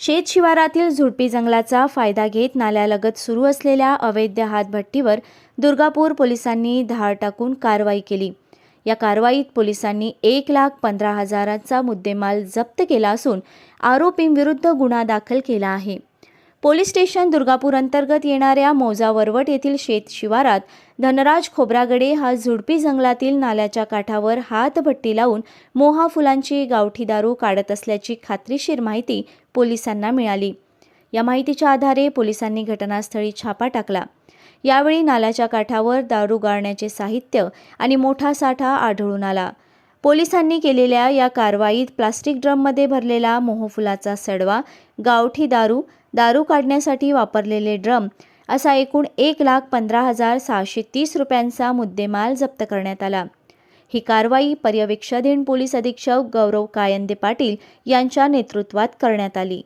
शेत शिवारातील झुडपी जंगलाचा फायदा घेत नाल्यालगत सुरू असलेल्या अवैध हातभट्टीवर दुर्गापूर पोलिसांनी धाड टाकून कारवाई केली। या कारवाईत पोलिसांनी 1,15,000चा मुद्देमाल जप्त केला असून आरोपींविरुद्ध गुन्हा दाखल केला आहे। पोलीस स्टेशन दुर्गापूर अंतर्गत येणाऱ्या मौजा वरवट येथील शेत शिवारात धनराज खोब्रागडे हा झुडपी जंगलातील नाल्याच्या काठावर हातभट्टी लावून मोहा फुलांची गावठी दारू काढत असल्याची खात्रीशीर माहिती पोलिसांना मिळाली। या माहितीच्या आधारे पोलिसांनी घटनास्थळी छापा टाकला। यावेळी नाल्याच्या काठावर दारू गाळण्याचे साहित्य आणि मोठा साठा आढळून आला। पोलिसांनी केलेल्या या कारवाईत प्लास्टिक ड्रममध्ये भरलेला मोहफुलाचा सडवा, गावठी दारू काढण्यासाठी वापरलेले ड्रम असा एकूण 1,15,630 रुपयांचा मुद्देमाल जप्त करण्यात आला। ही कारवाई पर्यवेक्षाधीन पोलीस अधीक्षक गौरव कायंदे पाटील यांच्या नेतृत्वात करण्यात आली।